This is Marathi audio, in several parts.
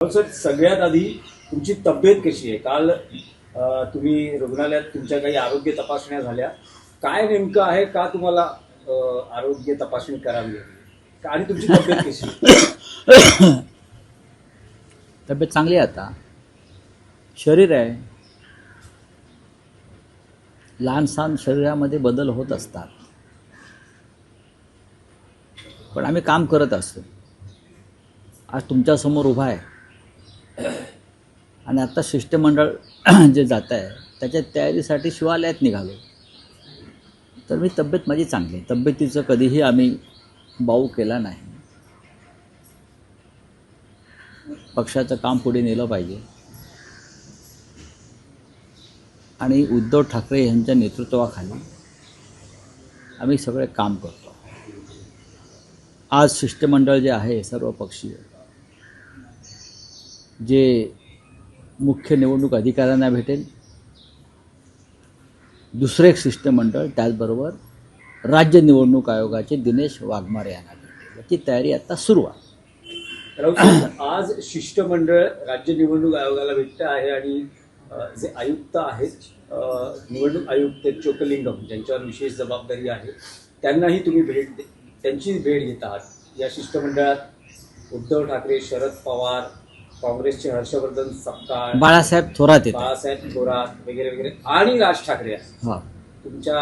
सर, सगळ्यात आधी तुमची तब्येत कशी आहे? काल तुम्ही रुग्णालयात तुमच्या काही आरोग्य तपासण्या झाल्या. काय नेमकं आहे, का तुम्हाला आरोग्य तपासणी करावी लागली आणि तुमची तब्येत कशी आहे? तब्येत चांगली आहे. आता शरीर आहे, लहान सहान शरीरामध्ये बदल होत असतात, पण आम्ही काम करत असतो. आज तुमच्यासमोर उभा आहे आणि आता शिष्टमंडळ जे जात आहे त्याच्या तयारीसाठी शिवालयात निघालो. तर मी तब्येत माझी चांगली आहे. तब्येतीचं कधीही आम्ही बाऊ केला नाही. पक्षाचं काम पुढे नेलं पाहिजे आणि उद्धव ठाकरे यांच्या नेतृत्वाखाली आम्ही सगळे काम करतो. आज शिष्टमंडळ जे आहे सर्वपक्षीय, जे मुख्य निवडणूक अधिकाऱ्यांना भेटेल, दुसरे एक शिष्टमंडळ त्याचबरोबर राज्य निवडणूक आयोगाचे दिनेश वाघमारे यांना भेटेल. याची तयारी आता सुरू आहे. आज शिष्टमंडळ राज्य निवडणूक आयोगाला भेटतं आहे आणि जे आयुक्त आहेत, निवडणूक आयुक्त चोकलिंगम, ज्यांच्यावर विशेष जबाबदारी आहे, त्यांनाही तुम्ही त्यांची भेट घेत आहात. या शिष्टमंडळात उद्धव ठाकरे, शरद पवार, काँग्रेसचे हर्षवर्धन सपकाळ, बाळासाहेब थोरात वगैरे वगैरे आणि राज ठाकरे आहेत. तुमच्या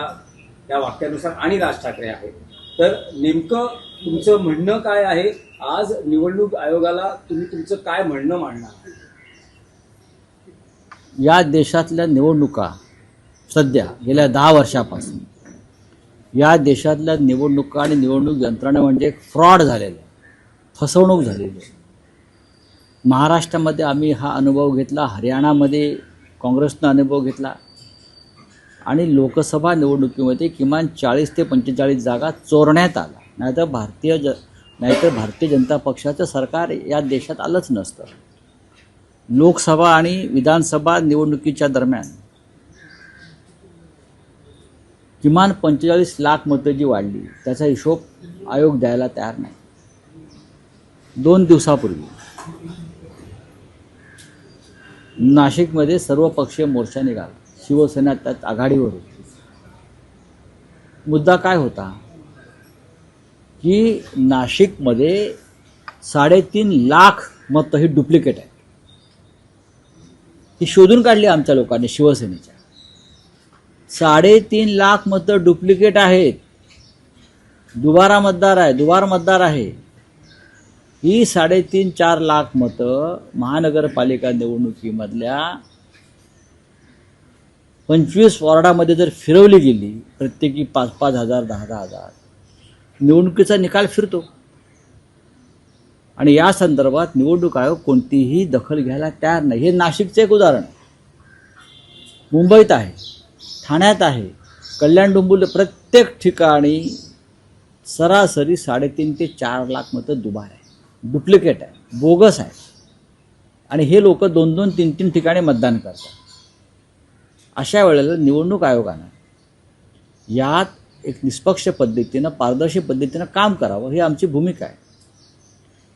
या वाक्यानुसार आणि राज ठाकरे आहेत. तर नेमकं तुमचं म्हणणं काय आहे? आज निवडणूक आयोगाला तुम्ही तुमचं काय म्हणणं मांडणार? या देशातल्या निवडणुका सध्या गेल्या 10 वर्षापासून या देशातल्या निवडणुका आणि निवडणूक यंत्रणा म्हणजे फ्रॉड झालेलं आहे, फसवणूक झालेली आहे. महाराष्ट्रामध्ये आम्ही हा अनुभव घेतला, हरियाणामध्ये काँग्रेसनं अनुभव घेतला आणि लोकसभा निवडणुकीमध्ये किमान 40 ते 45 जागा चोरण्यात आला. नाहीतर भारतीय जनता पक्षाचं सरकार या देशात आलंच नसतं. लोकसभा आणि विधानसभा निवडणुकीच्या दरम्यान किमान 45 लाख मतं जी वाढली त्याचा हिशोब आयोग द्यायला तयार नाही. 2 दिवसापूर्वी नाशिकमध्ये सर्वपक्षीय मोर्चा निघाला. शिवसेना त्यात आघाडीवर होती. मुद्दा काय होता की नाशिकमध्ये 3.5 लाख मतं ही डुप्लिकेट आहेत. ही शोधून काढली आमच्या लोकांनी, शिवसेनेच्या. 3.5 लाख मतं डुप्लिकेट आहेत. दुबार मतदार आहे. ही 3.5-4 लाख मतं महानगरपालिका निवडणुकीमधल्या 25 वॉर्डामध्ये जर फिरवली गेली, प्रत्येकी 5-5 हजार, 10-10 हजार, निवडणुकीचा निकाल फिरतो. आणि या संदर्भात निवडणूक आयोग कोणतीही दखल घ्यायला तयार नाही. हे नाशिकचे एक उदाहरण. मुंबईत आहे, ठाण्यात आहे, कल्याण डोंबिवली, प्रत्येक ठिकाणी सरासरी 3.5 ते 4 लाख मतं दुबार आहे, डुप्लिकेट आहे, बोगस आहे. आणि हे लोक 2-2, 3-3 ठिकाणी मतदान करतात. अशा वेळेला निवडणूक आयोगानं यात एक निष्पक्ष पद्धतीनं, पारदर्शी पद्धतीनं काम करावं, ही आमची भूमिका आहे.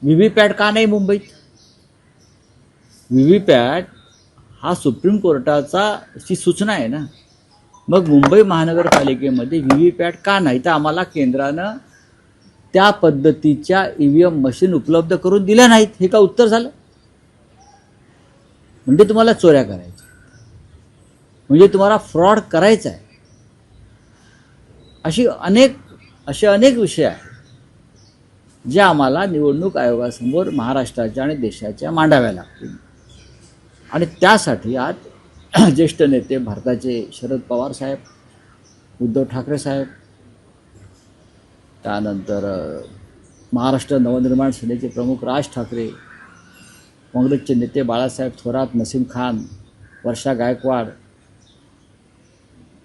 व्हीव्हीपॅट का नाही मुंबईत? व्हीव्हीपॅट हा सुप्रीम कोर्टाची सूचना आहे ना. मग मुंबई महानगरपालिकेमध्ये व्हीव्हीपॅट का नाही? तर आम्हाला केंद्रानं त्या पद्धतीच्या EVM मशीन उपलब्ध करून दिल्या नाहीत. हे का उत्तर झालं? म्हणजे तुम्हाला चोऱ्या करायच्या, म्हणजे तुम्हाला फ्रॉड करायचा आहे. असे अनेक विषय आहेत जे आम्हाला निवडणूक आयोगासमोर महाराष्ट्राच्या आणि देशाच्या मांडाव्या लागतील. आणि त्यासाठी आज ज्येष्ठ नेते भारताचे शरद पवार साहेब, उद्धव ठाकरे साहेब, त्यानंतर महाराष्ट्र नवनिर्माण सेनेचे प्रमुख राज ठाकरे, काँग्रेसचे नेते बाळासाहेब थोरात, नसीम खान, वर्षा गायकवाड,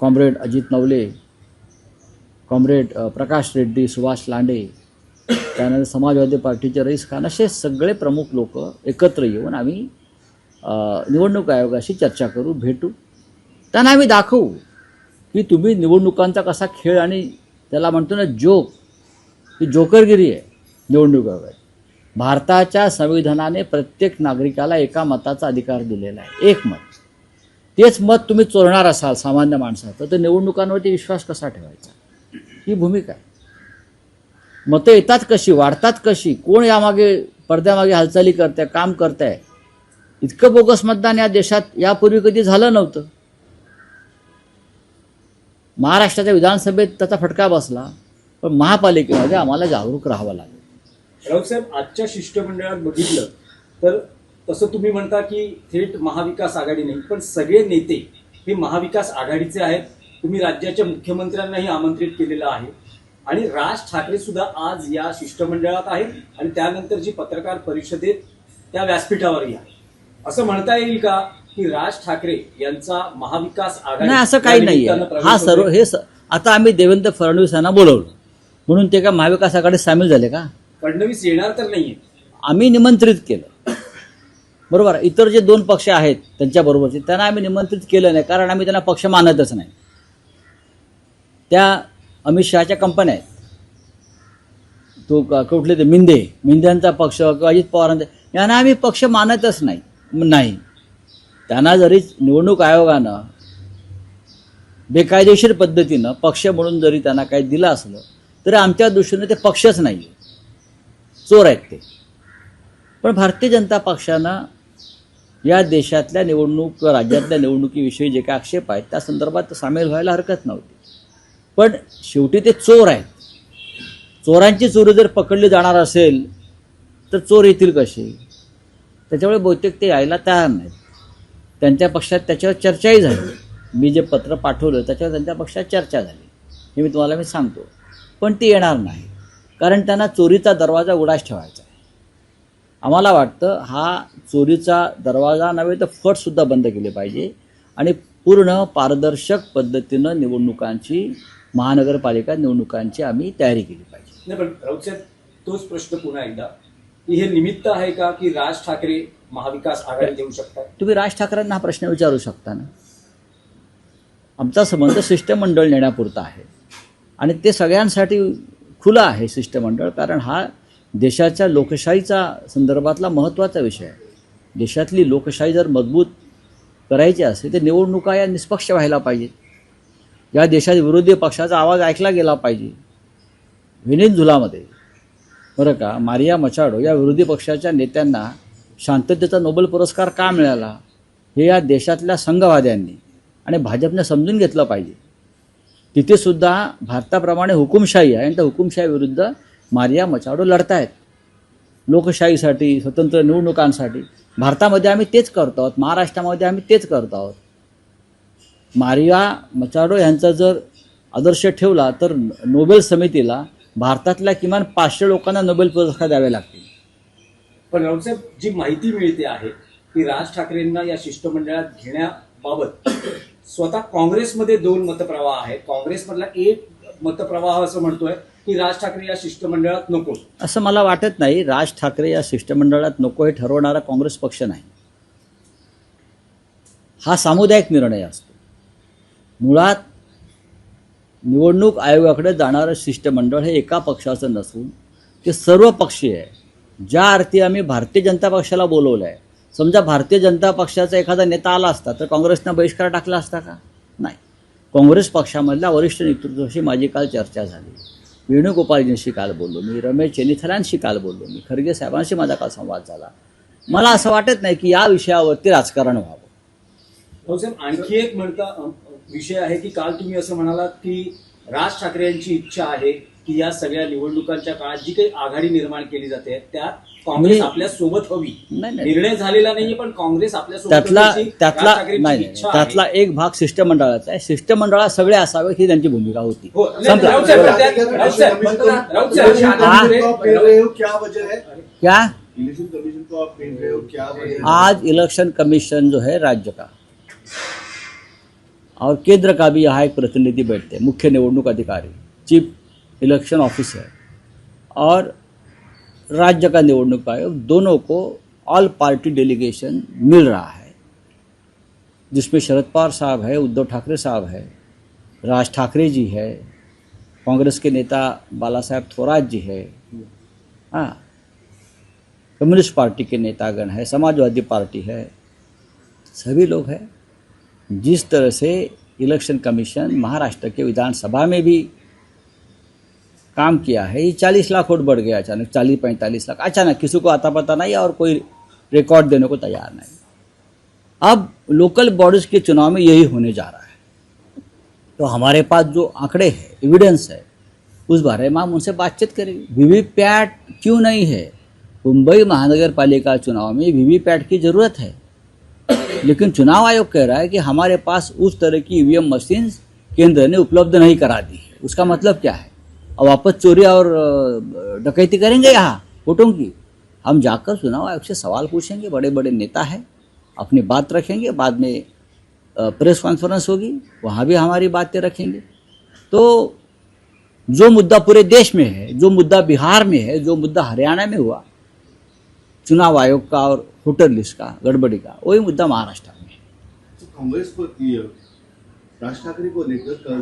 कॉम्रेड अजित नवले, कॉम्रेड प्रकाश रेड्डी, सुभाष लांडे, त्यानंतर समाजवादी पार्टीचे रईस खान, असे सगळे प्रमुख लोक एकत्र येऊन आम्ही निवडणूक आयोगाशी चर्चा करू, भेटू. त्यांना आम्ही दाखवू की तुम्ही निवडणुकांचा कसा खेळ, आणि त्याला म्हणतो ना जोक, ही जोकरगिरी आहे निवडणूक आयोगाची. भारताच्या संविधानाने प्रत्येक नागरिकाला एका मताचा अधिकार दिलेला आहे, एक मत. तेच मत तुम्ही चोरणार असाल सामान्य माणसाचं, तर निवडणुकांवरती विश्वास कसा ठेवायचा? ही भूमिका आहे. मतं येतात कशी, वाढतात कशी, कोण यामागे पडद्यामागे हालचाली करते, काम करताय? इतकं बोगस मतदान या देशात यापूर्वी कधी झालं नव्हतं. महाराष्ट्राच्या विधानसभेत त्याचा फटका बसला, पण महापालिकेमध्ये आम्हाला जागरूक राहावं लागेल. राऊत साहेब, आजच्या शिष्टमंडळात बघितलं तर तसं तुम्ही म्हणता की थेट महाविकास आघाडी नाही, पण सगळे नेते हे महाविकास आघाडीचे आहेत. तुम्ही राज्याच्या मुख्यमंत्र्यांनाही आमंत्रित केलेलं आहे आणि राज ठाकरे सुद्धा आज या शिष्टमंडळात आहेत आणि त्यानंतर जी पत्रकार परिषदेत त्या व्यासपीठावरही आहे. असं म्हणता येईल का की राज ठाकरे यांचा महाविकास आघाडी? नाही, असं काही नाहीये. हा सर्व आता आम्ही देवेंद्र फडणवीस यांना बोलवलं म्हणून ते का महाविकास आघाडीत सामील झाले का? फडणवीस येणार तर नाहीये, आम्ही निमंत्रित केलं, बरोबर. इतर जे 2 पक्ष आहेत त्यांच्याबरोबरचे त्यांना आम्ही निमंत्रित केलं नाही, कारण आम्ही त्यांना पक्ष मानतच नाही. त्या अमित शहाच्या कंपन्या आहेत, तो कुठले ते मिंदेंचा पक्ष किंवा अजित पवारांचा, यांना आम्ही पक्ष मानतच नाही. त्यांना जरी निवडणूक आयोगानं बेकायदेशीर पद्धतीनं पक्ष म्हणून जरी त्यांना काही दिलं असलं तरी आमच्या दृष्टीने ते पक्षच नाही, चोर आहेत ते. पण भारतीय जनता पक्षानं या देशातल्या निवडणूक, राज्यातल्या निवडणुकीविषयी जे काही आक्षेप आहेत त्या संदर्भात सामील व्हायला हरकत नव्हती. पण शेवटी ते चोर आहेत. चोरांची चोरी जर पकडली जाणार असेल तर चोर येतील कसे? त्याच्यामुळे बहुतेक ते यायला तयार नाहीत. त्यांच्या पक्षात त्याच्यावर चर्चाही झाली. मी जे पत्र पाठवलं त्याच्यावर त्यांच्या पक्षात चर्चा झाली, हे मी तुम्हाला सांगतो. पण ती येणार नाही, कारण त्यांना चोरीचा दरवाजा उघडाच ठेवायचा आहे. आम्हाला वाटतं हा चोरीचा दरवाजा नव्हे तर फटसुद्धा बंद केले पाहिजे आणि पूर्ण पारदर्शक पद्धतीनं निवडणुकांची, महानगरपालिका निवडणुकांची आम्ही तयारी केली पाहिजे. नाही, पण राऊत साहेब, तोच प्रश्न पुन्हा एकदा की हे निमित्त आहे का की राज ठाकरे महाविकास आघाडी देऊ शकतात? तुम्ही राज ठाकरेंना हा प्रश्न विचारू शकता ना. आमचा संबंध शिष्टमंडळ नेण्यापुरता आहे आणि ते सगळ्यांसाठी खुलं आहे शिष्टमंडळ, कारण हा देशाच्या लोकशाहीचा संदर्भातला महत्त्वाचा विषय आहे. देशातली लोकशाही जर मजबूत करायची असेल तर निवडणुका या निष्पक्ष व्हायला पाहिजेत. या देशात विरोधी पक्षाचा आवाज ऐकला गेला पाहिजे. व्हेनेझुएलामध्ये बरं का, मारिया मचाडो या विरोधी पक्षाच्या नेत्यांना शांततेचा नोबेल पुरस्कार का मिळाला हे या देशातल्या संघवाद्यांनी आणि भाजपने समजून घेतलं पाहिजे. तिथेसुद्धा भारताप्रमाणे हुकुमशाही आहे आणि त्या हुकुमशाहीविरुद्ध मारिया मचाडो लढतायत लोकशाहीसाठी, स्वतंत्र निवडणुकांसाठी. भारतामध्ये आम्ही तेच करतो आहोत, महाराष्ट्रामध्ये आम्ही तेच करतो आहोत. मारिया मचाडो यांचा जर आदर्श ठेवला तर नोबेल समितीला भारतातल्या किमान 500 लोकांना नोबेल पुरस्कार द्यावे लागतील. पण राऊतसाहेब, जी माहिती मिळते आहे की राज ठाकरेंना या शिष्टमंडळात घेण्याबाबत स्वतः काँग्रेसमध्ये 2 मतप्रवाह आहेत. काँग्रेसमधला एक मतप्रवाह असं म्हणतोय की राज ठाकरे या शिष्टमंडळात नको. असं मला वाटत नाही. राज ठाकरे या शिष्टमंडळात नको हे ठरवणारा काँग्रेस पक्ष नाही. हा सामुदायिक निर्णय असतो. मुळात निवडणूक आयोगाकडे जाणारं शिष्टमंडळ हे एका पक्षाचं नसून ते सर्व पक्षीय आहे. ज्या अर्थी आम्ही भारतीय जनता पक्षाला बोलवलं आहे, समजा भारतीय जनता पक्षाचा एखादा नेता आला असता तर काँग्रेसनं बहिष्कार टाकला असता का? नाही. काँग्रेस पक्षामधल्या वरिष्ठ नेतृत्वाशी माझी काल चर्चा झाली. वेणुगोपालजींशी काल बोललो मी, रमेश चेन्नीथलांशी काल बोललो मी, खरगे साहेबांशी माझा काल संवाद झाला. मला असं वाटत नाही की या विषयावरती राजकारण व्हावं. साहेब, आणखी एक विषय आहे की काल तुम्ही असं म्हणालात की राज ठाकरे यांची इच्छा आहे की या सगळ्या निवडणुकांच्या काळात जी काही आघाडी निर्माण केली जाते त्यात काँग्रेस आपल्या सोबत हवी. निर्णय झालेला नाहीये पण काँग्रेस आपल्या सोबत त्यातला एक भाग शिष्टमंडळाचा आहे. शिष्टमंडळात सगळे असावे ही त्यांची भूमिका होती. क्या आज इलेक्शन कमीशन जो है राज्य का और केंद्र का भी यहाँ एक प्रतिनिधि बैठते हैं, मुख्य निवडणूक अधिकारी, चीफ इलेक्शन ऑफिसर और राज्य का निवडणूक आयोग, दोनों को ऑल पार्टी डेलीगेशन मिल रहा है, जिसमें शरद पवार साहब है, उद्धव ठाकरे साहब है, राज ठाकरे जी है, कांग्रेस के नेता बाला साहेब थोरात जी है, हाँ, कम्युनिस्ट पार्टी के नेतागण है, समाजवादी पार्टी है, सभी लोग हैं। जिस तरह से इलेक्शन कमीशन महाराष्ट्र के विधानसभा में भी काम किया है, ये 40 लाख वोट बढ़ गया अचानक, 40-45 लाख अचानक, किसी को आता पता नहीं और कोई रिकॉर्ड देने को तैयार नहीं। अब लोकल बॉडीज के चुनाव में यही होने जा रहा है। तो हमारे पास जो आंकड़े हैं, एविडेंस है, उस बारे में हम उनसे बातचीत करेंगे। वीवीपैट क्यों नहीं है? मुंबई महानगर पालिका चुनाव में वीवीपैट की ज़रूरत है, लेकिन चुनाव आयोग कह रहा है कि हमारे पास उस तरह की ईवीएम मशीन केंद्र ने उपलब्ध नहीं करा दी है। उसका मतलब क्या है? अब वापस चोरी और डकैती करेंगे यहाँ वोटों की? हम जाकर चुनाव आयोग से सवाल पूछेंगे, बड़े बड़े नेता हैं, अपनी बात रखेंगे, बाद में प्रेस कॉन्फ्रेंस होगी, वहाँ भी हमारी बातें रखेंगे। तो जो मुद्दा पूरे देश में है, जो मुद्दा बिहार में है, जो मुद्दा हरियाणा में हुआ चुनाव आयोग का और वोटर लिस्ट का गड़बड़ी का, वही मुद्दा महाराष्ट्र में है। तो कांग्रेस को राज ठाकरे को लेकर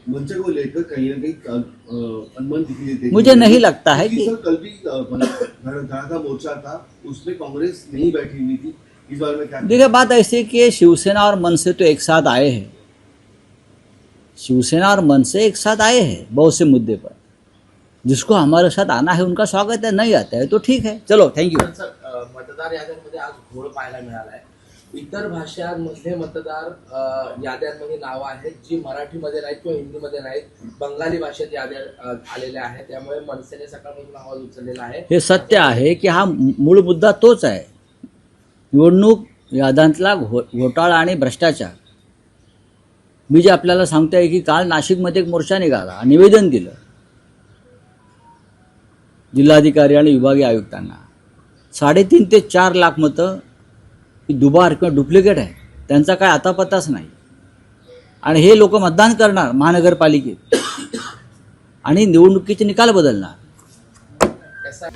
मंच को लेकर कहीं ना कहीं अनबन दिखी देती है। मुझे नहीं लगता है कि सर कल भी घराघरा मोर्चा था, उसमें कांग्रेस नहीं बैठी हुई थी। इस बारे में क्या? देखिए, बात ऐसी है कि शिवसेना और मनसे तो एक साथ आए हैं, शिवसेना और मनसे एक साथ आए हैं बहुत से मुद्दे पर। जिसको हमारे साथ आना है उनका स्वागत है, नहीं आता है तो ठीक है, चलो थँक्यू। पण सर, मतदार याद्यांमध्ये आज घोळ पाहायला मिळाला आहे। इतर भाषांमधले मतदार याद्यांमध्ये नावं आहेत जी मराठीमध्ये नाहीत किंवा हिंदीमध्ये नाहीत, बंगाली भाषेत याद्या आलेल्या आहेत। त्यामुळे मनसेने सकाळपासून आवाज उचललेला आहे। हे सत्य आहे की हा मूळ मुद्दा तोच आहे, निवडणूक याद्यांतला घोटाळा आणि भ्रष्टाचार। मी जे आपल्याला सांगतोय की काल नाशिकमध्ये एक मोर्चा निघाला, निवेदन दिलं जिल्हाधिकारी आणि विभागीय आयुक्तांना। 3.5 ते 4 लाख मतं ही दुबार किंवा डुप्लिकेट आहे, त्यांचा काय आता पत्ताच नाही। आणि हे लोक मतदान करणार महानगरपालिकेत आणि निवडणुकीचे निकाल बदलणार। ऐसा